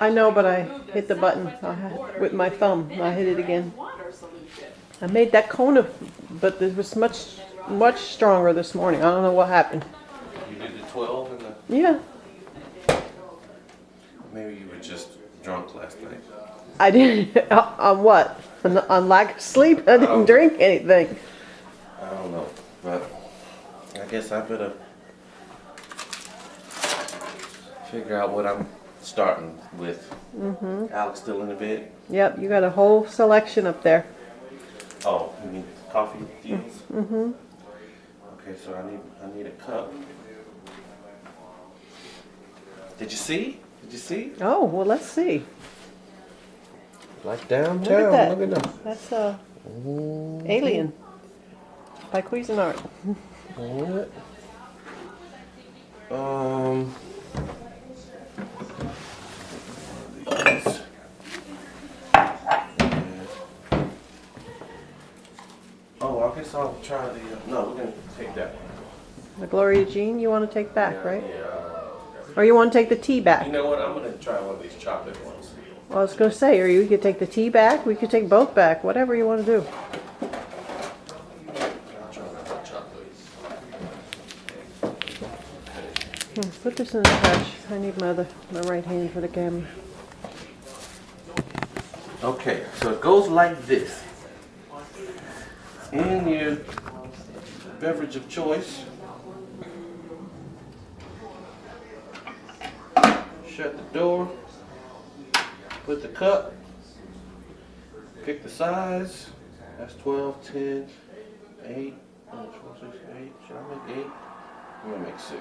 I know, but I hit the button with my thumb. I hit it again. I made that Kona, but it was much stronger this morning. I don't know what happened. You did the 12 and the... Yeah. Maybe you were just drunk last night. I didn't. On what? On lack of sleep? I didn't drink anything. I don't know, but I guess I better figure out what I'm starting with. Alex still in the bed? Yep, you got a whole selection up there. Oh, you mean coffee deals? Okay, so I need a cup. Did you see? Did you see? Oh, well, let's see. Like downtown. Look at that. Look at that. That's Alien by Cuisinart. What? These. Oh, I guess I'll try the. No, we're gonna take that one. The Gloria Jean you want to take back, right? Yeah. Or you want to take the tea back? You know what? I'm gonna try one of these chocolate ones. Well, I was going to say, or you could take the tea back. We could take both back. Whatever you want to do. I'll try the hot chocolate. Put this in the trash. I need my right hand for the camera. Okay, so it goes like this. In your beverage of choice, shut the door, put the cup, pick the size. That's 12, 10, 8, 12, 6, 8. Should I make 8? I'm gonna make 6.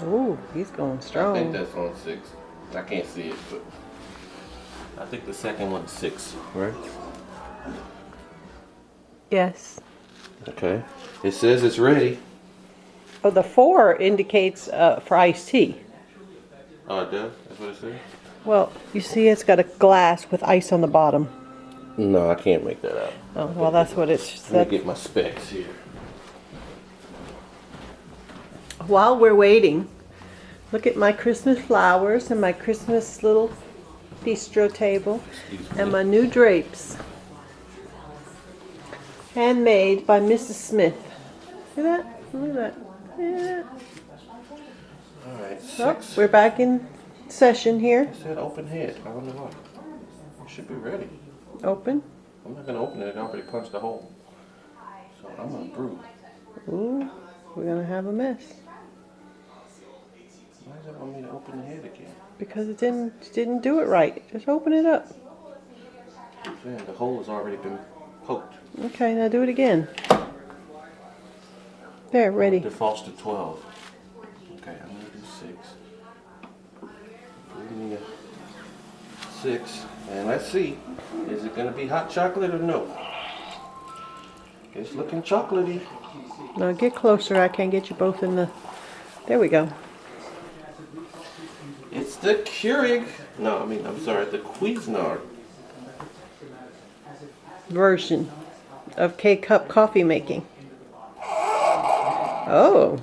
Ooh, he's going I think strong. that's on 6. I can't see it, but I think the second one's 6, right? Yes. Okay. It says it's ready. Oh, the 4 indicates for iced tea. Oh, it does? That's what it says? Well, you see it's got a glass with ice on the bottom. No, I can't make that out. Oh, well, that's what it Let me said. get my specs here. While we're waiting, look at my Christmas flowers and my Christmas little bistro table and my new drapes. Handmade by Mrs. Smith. See that? Look at that. Yeah. All right, Oh, 6. we're back in session here. It said open head. I wonder why. It should be ready. Open. I'm not going to open it. I already punched the hole. So I'm going to brew. Ooh, we're going to have a mess. Why does it want me to open the head again? Because it didn't do it right. Just open it up. Man, the hole has already been poked. Okay, now do it again. There, ready. Defaults to 12. Okay, I'm going to do 6. Give me a 6. And let's see. Is it going to be hot chocolate or no? It's looking chocolatey. Now get closer. I can't get you both in the... There we go. It's the Keurig. No, I'm sorry, the Cuisinart Version of K-Cup coffee making. Oh.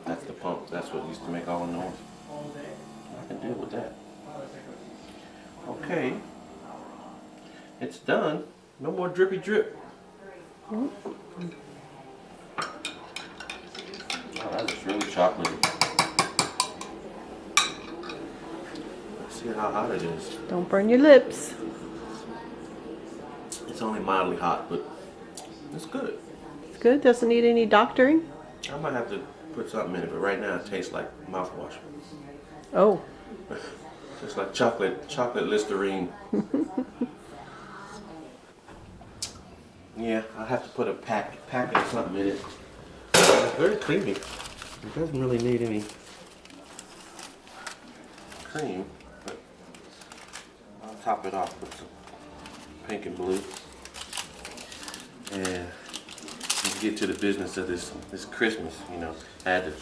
That's the pump. That's what used to make all the noise. I can deal with that. Okay. It's done. No more drippy drip. Oh, that is really chocolatey. Let's see how hot it is. Don't burn your lips. It's only mildly hot, but it's good. It's good. Doesn't need any doctoring. I might have to put something in it, but right now it tastes like mouthwash. Oh. Just like chocolate Listerine. Yeah, I have to put a packet of something in it. It's very creamy. It doesn't really need any cream, but I'll top it off with some pink and blue. And to get to the business of this Christmas, you know, I had to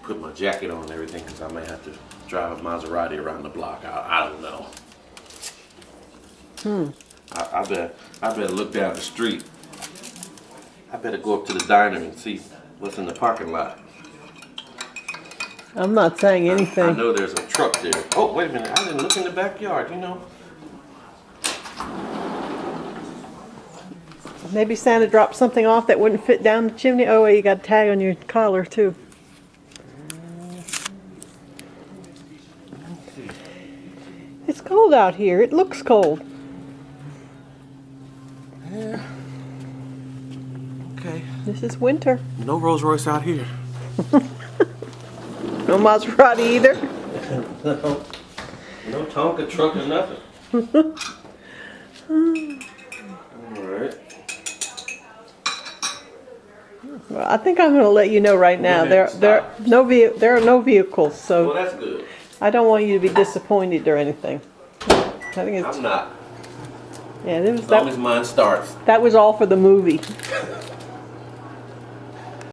put my jacket on and everything because I may have to drive a Maserati around the block. I don't know. I better look down the street. I better go up to the diner and see what's in the parking lot. I'm not saying I anything. know there's a truck there. Oh, wait a minute. I didn't look in the backyard, you know. Maybe Santa dropped something off that wouldn't fit down the chimney. Oh, wait, you got a tag on your collar too. It's cold out here. It looks cold. Yeah. Okay. This is winter. No Rolls Royce out here. No Maserati either. No Tonka truck or nothing. Alright. Well, I think I'm going to let you know right now. Go ahead, There are no vehicles, Well, so that's good. I don't want you to be disappointed or anything. I think it's I'm not. yeah. There was As long as mine starts. that was all for the movie.